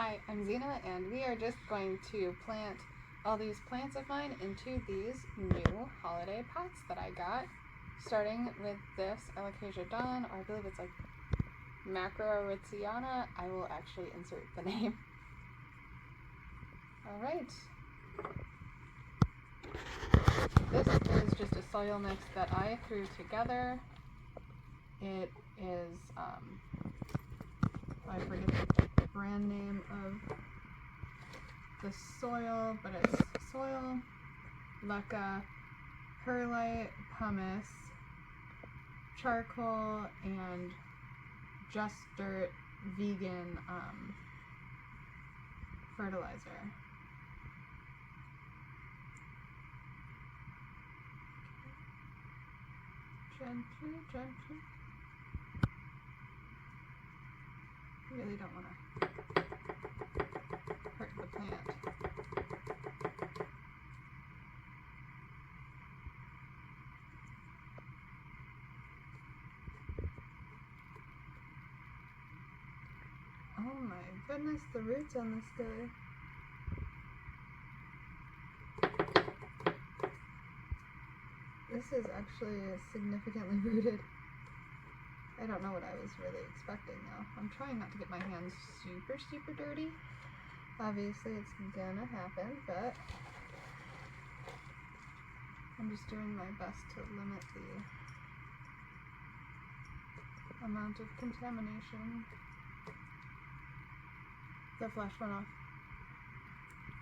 Hi, I'm Zena, and we are just going to plant all these plants of mine into these new holiday pots that I got. Starting with this Alocasia Dawn, or I believe it's like Macrorhiziana. I will actually insert the name. Alright. This is just a soil mix that I threw together. It is, I forget the brand name of the soil, but it's soil, leca, perlite, pumice, charcoal, and just dirt vegan fertilizer. Gently, gently. Really don't want to hurt the plant. Oh my goodness, the roots on this guy. This is actually significantly rooted. I don't know what I was really expecting though. I'm trying not to get my hands super dirty. Obviously it's gonna happen, but I'm just doing my best to limit the amount of contamination. The flash went off.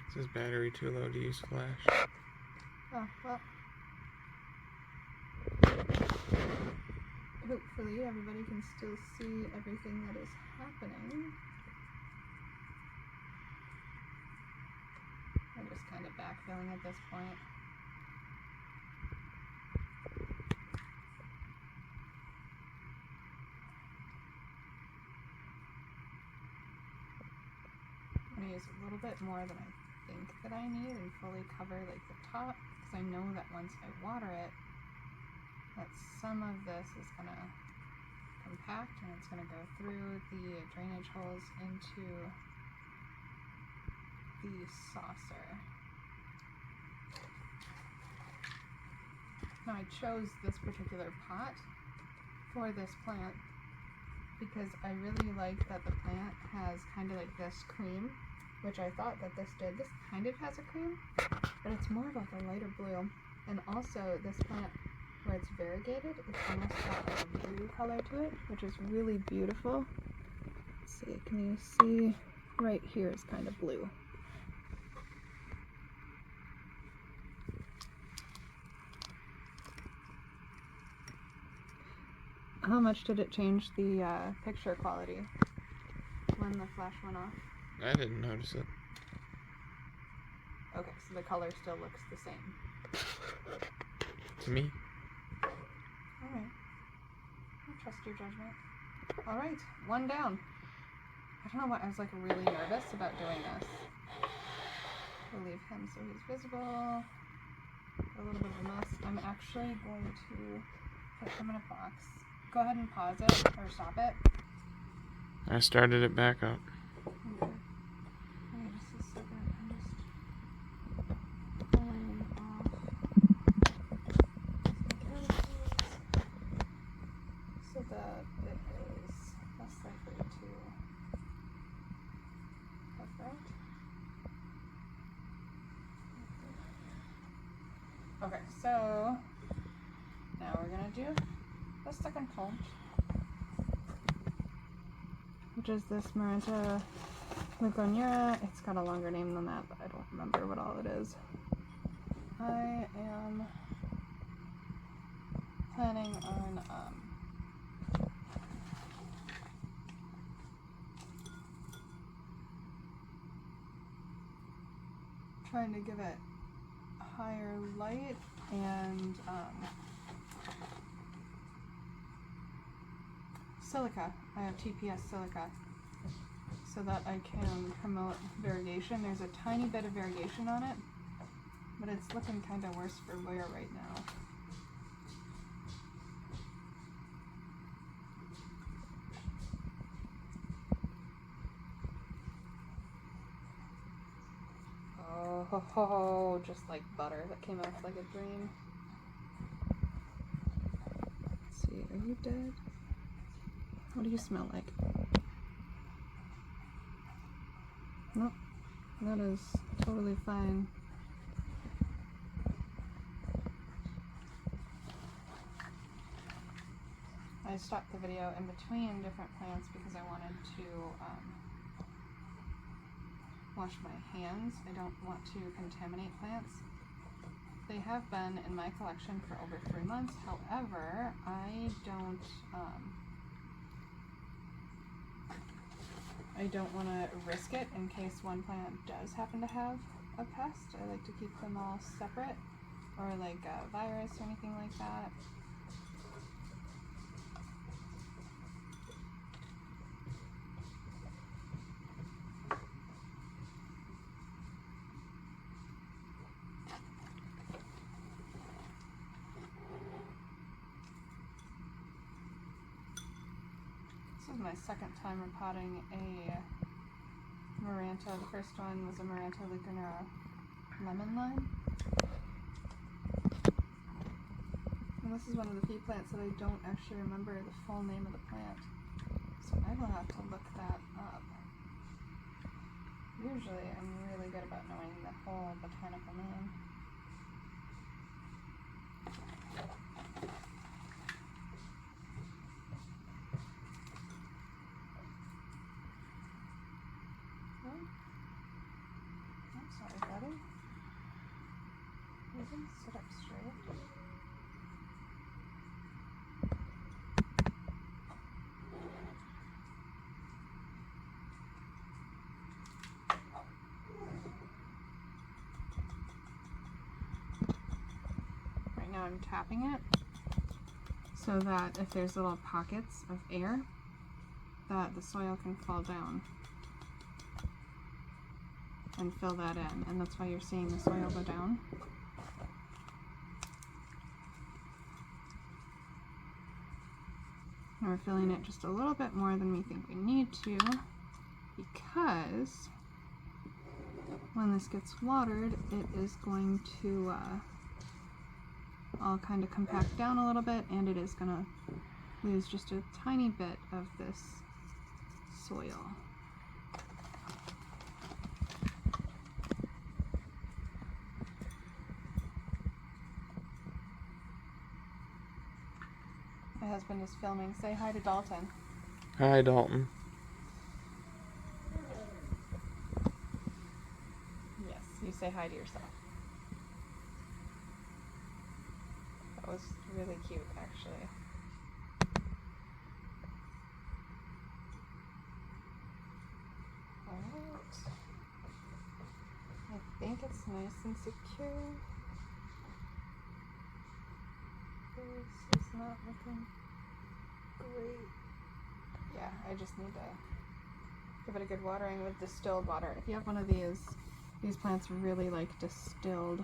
Is this battery too low to use flash? Oh, well. Hopefully everybody can still see everything that is happening. I'm just kind of backfilling at this point. I'm going to use a little bit more than I think that I need and fully cover like the top, because I know that once I water it, that some of this is going to compact and it's going to go through the drainage holes into the saucer. Now I chose this particular pot for this plant because I really like that the plant has kind of like this cream, which I thought that this did. This kind of has a cream, but it's more of like a lighter blue. And also this plant, where it's variegated, it's almost got like a blue color to it, which is really beautiful. Let's see, can you see? Right here is kind of blue. How much did it change the picture quality when the flash went off? I didn't notice it. Okay, so the color still looks the same. To me. Alright. I trust your judgment. Alright, one down. I don't know why, I was like really nervous about doing this. We'll leave him so he's visible. A little bit of a mess. I'm actually going to put him in a box. Go ahead and pause it, or stop it. I started it back up. Okay. Wait just a second. I'm just pulling off so that it is less likely to affect. Okay, so now we're gonna do the second plant, which is this Maranta Ligoniera. It's got a longer name than that, but I don't remember what all it is. I am planning on trying to give it higher light and silica. I have TPS silica so that I can promote variegation. There's a tiny bit of variegation on it, but it's looking kind of worse for wear right now. Oh, just like butter that came off like a dream. Let's see, are you dead? What do you smell like? Nope, that is totally fine. I stopped the video in between different plants because I wanted to wash my hands. I don't want to contaminate plants. They have been in my collection for over 3 months. However, I don't want to risk it in case one plant does happen to have a pest. I like to keep them all separate, or like a virus or anything like that. This is my second time repotting a Maranta. The first one was a Maranta Leucanera lemon lime. And this is one of the few plants that I don't actually remember the full name of the plant. So I will have to look that up. Usually I'm really good about knowing the whole botanical name. I'm sorry, buddy. You can sit up straight. Right now I'm tapping it so that if there's little pockets of air, that the soil can fall down and fill that in, and that's why you're seeing the soil go down. And we're filling it just a little bit more than we think we need to, because when this gets watered, it is going to all kind of compact down a little bit, and it is going to lose just a tiny bit of this soil. My husband is filming. Say hi to Dalton. Hi, Dalton. Yes, you say hi to yourself. That was really cute, actually. Alright. I think it's nice and secure. This is not looking great. Yeah, I just need to give it a good watering with distilled water. If you have one of these plants really like distilled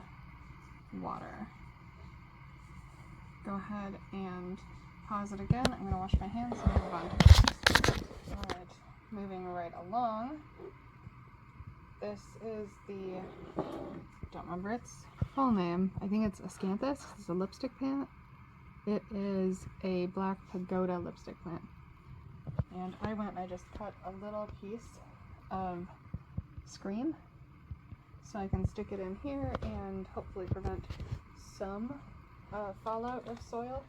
water. Go ahead and pause it again. I'm going to wash my hands and move on to this. Alright, moving right along. This is the, don't remember its full name. I think it's Ascanthus. It's a lipstick plant. It is a black pagoda lipstick plant. And I went and I just cut a little piece of screen so I can stick it in here and hopefully prevent some fallout of soil,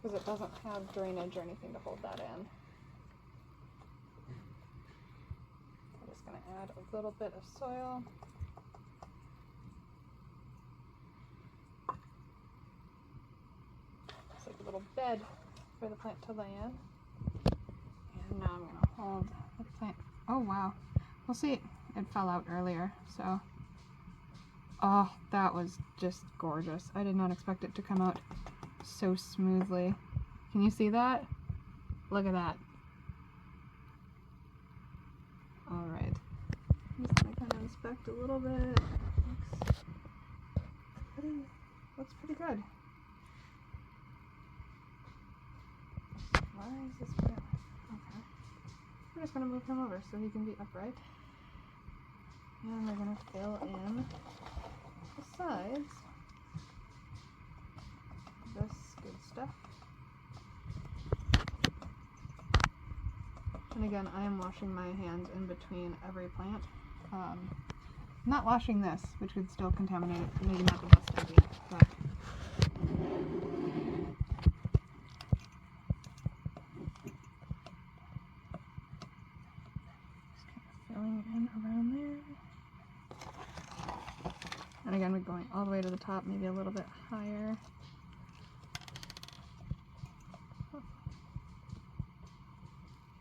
because it doesn't have drainage or anything to hold that in. I'm just going to add a little bit of soil. It's like a little bed for the plant to lay in. And now I'm going to hold the plant. Oh wow. We'll see. It fell out earlier, so. Oh, that was just gorgeous. I did not expect it to come out so smoothly. Can you see that? Look at that. Alright. I'm just going to kind of inspect a little bit. Looks pretty good. Why is this failing? Okay. I'm just going to move him over so he can be upright. And we're going to fill in besides this good stuff. And again, I am washing my hands in between every plant. Not washing this, which would still contaminate it. Maybe not the best idea, but just kind of filling in around there. And again, we're going all the way to the top, maybe a little bit higher.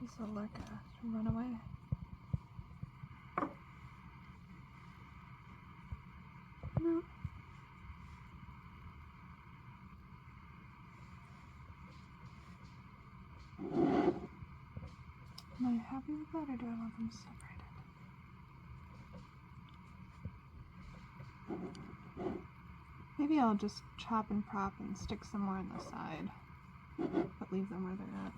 Just a look to run away. No. Am I happy with that, or do I want them separated? Maybe I'll just chop and prop and stick some more on the side, but leave them where they're at.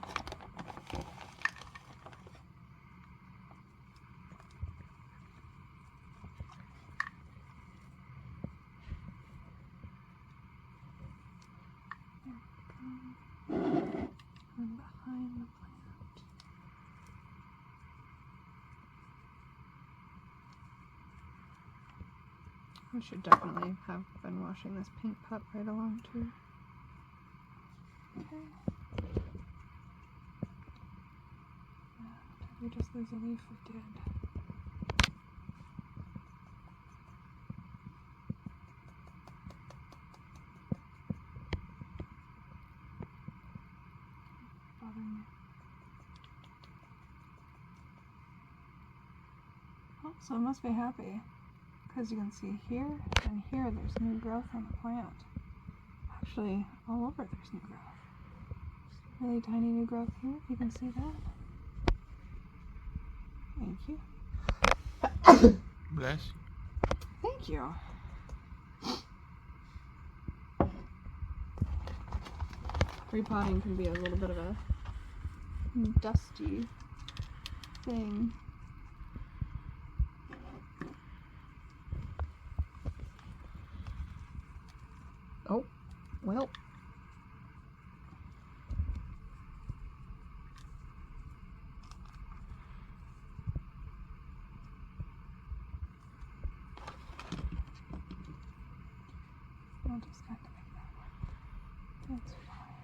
There we go. And behind the plant. I should definitely have been washing this paint pot right along too. Okay. Did we just lose a leaf? We did. Bothering me. Oh, so it must be happy. Because you can see here and here there's new growth on the plant. Actually, all over there's new growth. Really tiny new growth here, if you can see that. Thank you. Bless. Thank you. Repotting can be a little bit of a dusty thing. Oh, well. I'll just kind of make that one. That's fine.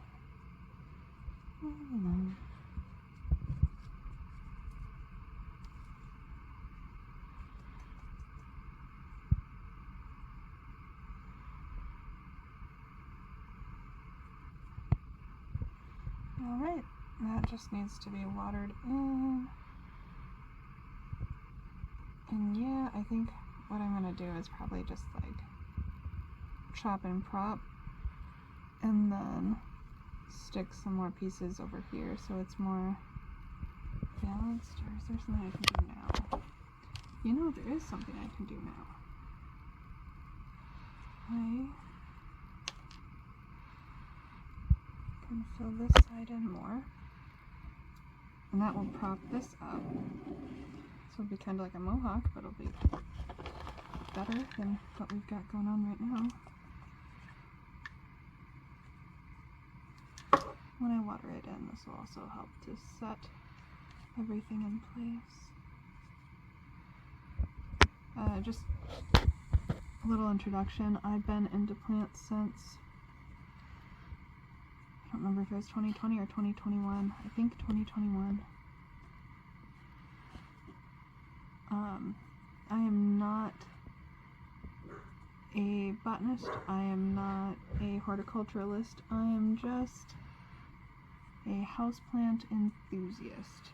Alright, that just needs to be watered in. And yeah, I think what I'm going to do is probably just like chop and prop and then stick some more pieces over here so it's more balanced. Or is there something I can do now? You know, there is something I can do now. I can fill this side in more, and that will prop this up. So it'll be kind of like a mohawk, but it'll be better than what we've got going on right now. When I water it in, this will also help to set everything in place. Just a little introduction. I've been into plants since, I don't remember if it was 2020 or 2021. I think 2021. I am not a botanist. I am not a horticulturalist. I am just a houseplant enthusiast.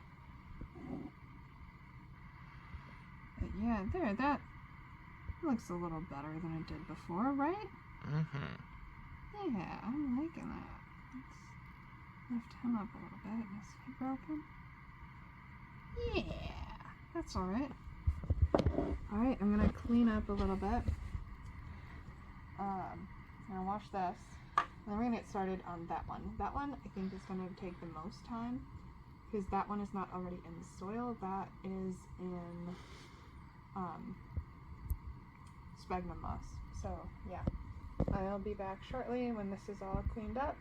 But yeah, there, that looks a little better than it did before, right? Mm-hmm. Yeah, I'm liking that. Let's lift him up a little bit. Is he broken? Yeah, that's alright. Alright, I'm gonna clean up a little bit. I'm gonna wash this. And then we're gonna get started on that one. That one I think is gonna take the most time because that one is not already in the soil. That is in sphagnum moss. So yeah, I'll be back shortly when this is all cleaned up,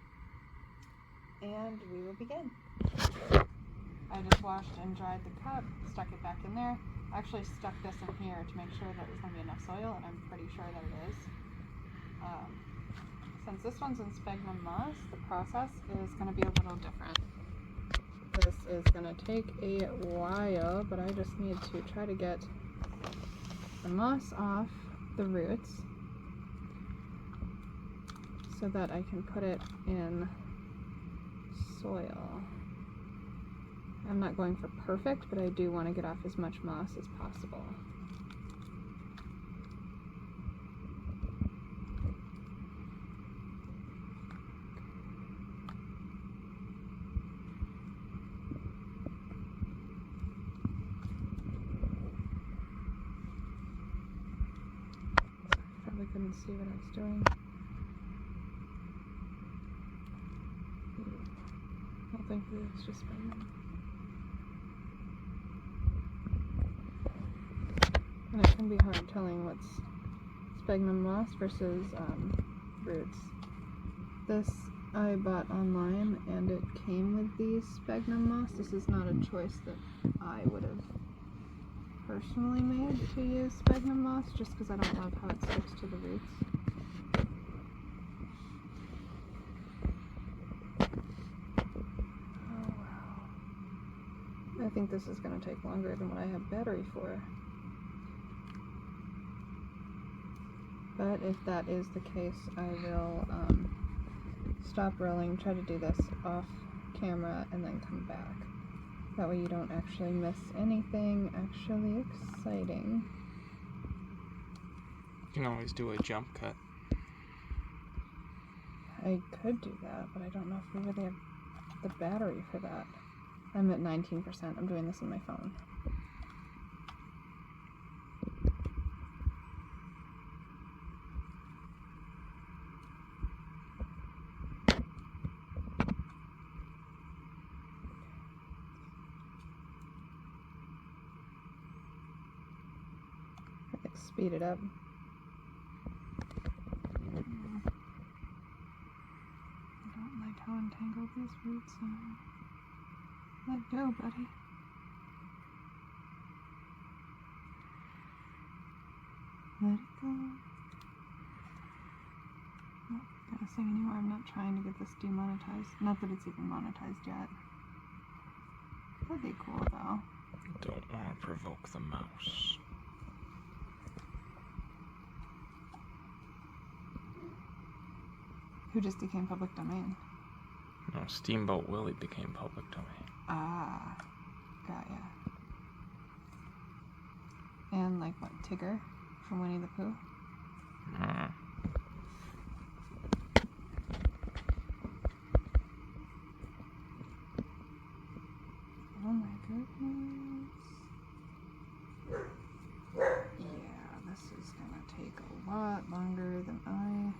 and we will begin. I just washed and dried the cup, stuck it back in there. I actually stuck this in here to make sure that there's going to be enough soil, and I'm pretty sure that it is. Since this one's in sphagnum moss, the process is going to be a little different. This is going to take a while, but I just need to try to get the moss off the roots so that I can put it in soil. I'm not going for perfect, but I do want to get off as much moss as possible. Probably couldn't see what I was doing. I don't think it's just spinning. And it can be hard telling what's sphagnum moss versus roots. This I bought online and it came with these sphagnum moss. This is not a choice that I would have personally made to use sphagnum moss just because I don't love how it sticks to the roots. Oh wow. I think this is going to take longer than what I have battery for. But if that is the case, I will stop rolling, try to do this off camera, and then come back. That way you don't actually miss anything actually exciting. You can always do a jump cut. I could do that, but I don't know if we really have the battery for that. I'm at 19%. I'm doing this on my phone. Speed it up. I don't like how entangled these roots are. Let go, buddy. Let it go. Not gonna sing anymore. I'm not trying to get this demonetized. Not that it's even monetized yet. That'd be cool though. Don't want to provoke the mouse. Who just became public domain? No, Steamboat Willie became public domain. Ah, got ya. And like what, Tigger from Winnie the Pooh? Oh my goodness. Yeah, this is gonna take a lot longer than I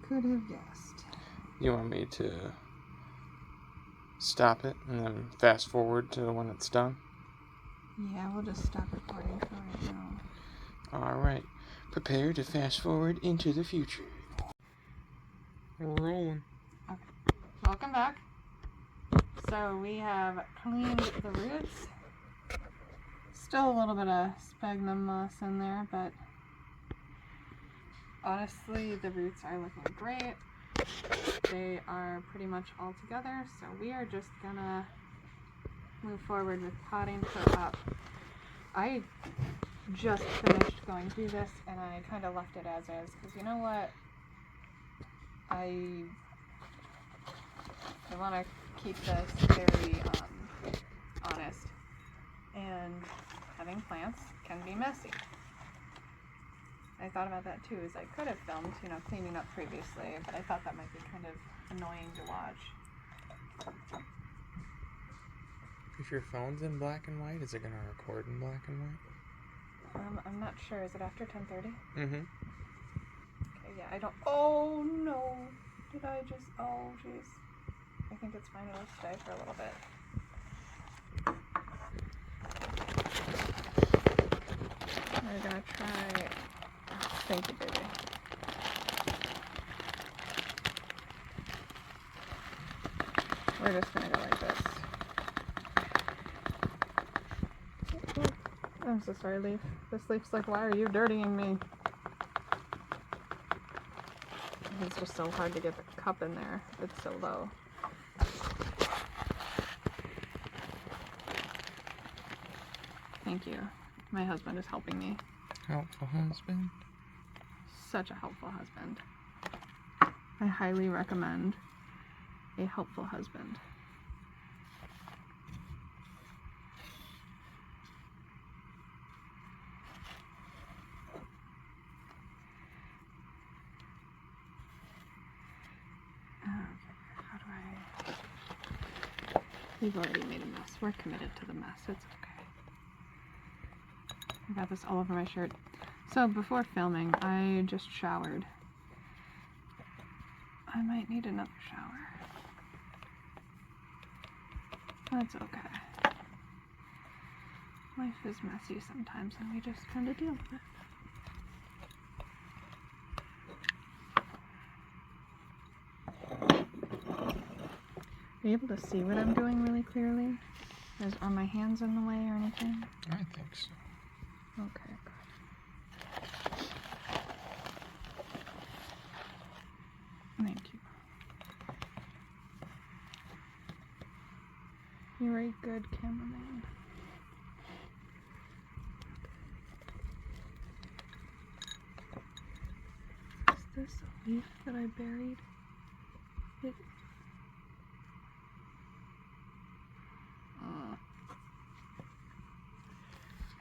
could have guessed. You want me to stop it and then fast forward to when it's done? Yeah, we'll just stop recording for right now. Alright. Prepare to fast forward into the future. We're rolling. Okay. Welcome back. So we have cleaned the roots. Still a little bit of sphagnum moss in there, but honestly, the roots are looking great. They are pretty much all together, so we are just gonna move forward with potting her up. I just finished going through this and I kind of left it as is, because you know what? I want to keep this very honest, and having plants can be messy. I thought about that too, as I could have filmed, cleaning up previously, but I thought that might be kind of annoying to watch. If your phone's in black and white, is it going to record in black and white? I'm not sure. Is it after 10:30? Mm-hmm. Okay, yeah, I don't... Oh, no. Did I just... Oh, jeez. I think it's fine. It'll stay for a little bit. Thank you, baby. We're just gonna go like this. I'm so sorry, Leaf. This leaf's like, why are you dirtying me? It's just so hard to get the cup in there. It's so low. Thank you. My husband is helping me. Helpful husband. Such a helpful husband. I highly recommend a helpful husband. We've already made a mess. We're committed to the mess. It's okay. I got this all over my shirt. So before filming, I just showered. I might need another shower. That's okay. Life is messy sometimes, and we just kind of deal with it. Are you able to see what I'm doing really clearly? Are my hands in the way or anything? I think so. Okay, good. Thank you. You're a good cameraman. Is this a leaf that I buried?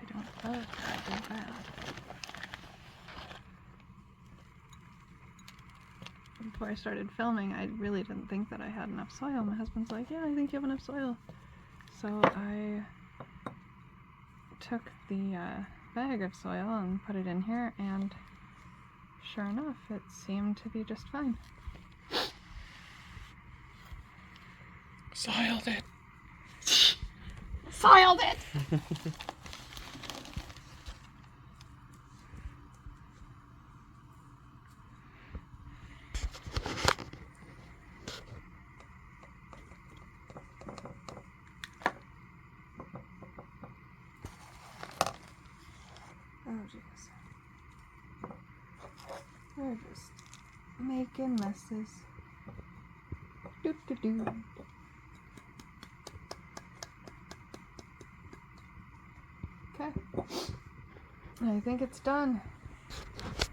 I don't love that I did that. Before I started filming, I really didn't think that I had enough soil. My husband's like, yeah, I think you have enough soil. So I took the bag of soil and put it in here, and sure enough, it seemed to be just fine. Soiled it. Soiled it! Oh, jeez. We're just making messes. Doo-doo-doo. Okay. I think it's done.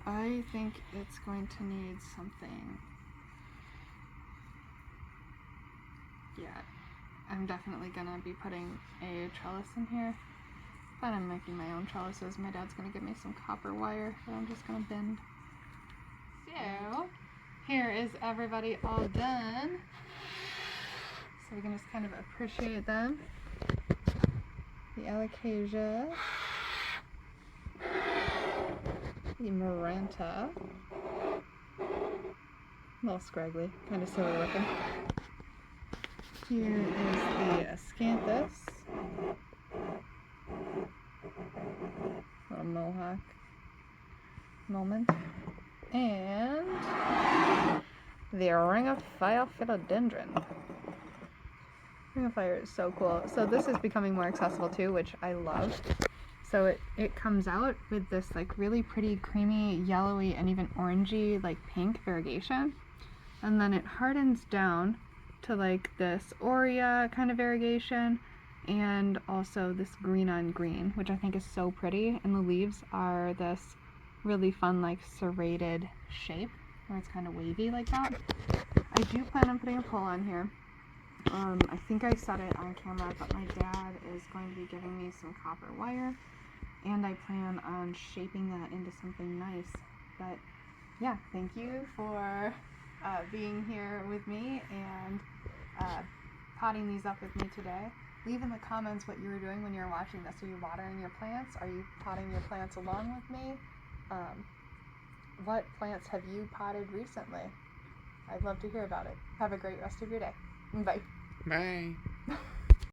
I think it's going to need something. Yeah, I'm definitely gonna be putting a trellis in here. But I'm making my own trellises. My dad's gonna give me some copper wire that I'm just gonna bend. So, here is everybody all done. So we can just kind of appreciate them. The alocasia. The maranta. A little scraggly, kind of silly looking. Here is the acanthus. Little mohawk moment. And the ring of fire philodendron. Ring of fire is so cool. So this is becoming more accessible too, which I love. So it comes out with this like really pretty creamy, yellowy, and even orangey like pink variegation. And then it hardens down to like this aurea kind of variegation, and also this green on green, which I think is so pretty. And the leaves are this really fun like serrated shape where it's kind of wavy like that. I do plan on putting a pole on here. I think I said it on camera, but my dad is going to be giving me some copper wire, and I plan on shaping that into something nice. But yeah, thank you for being here with me and potting these up with me today. Leave in the comments what you were doing when you were watching this. Are you watering your plants? Are you potting your plants along with me? What plants have you potted recently? I'd love to hear about it. Have a great rest of your day. Bye. Bye.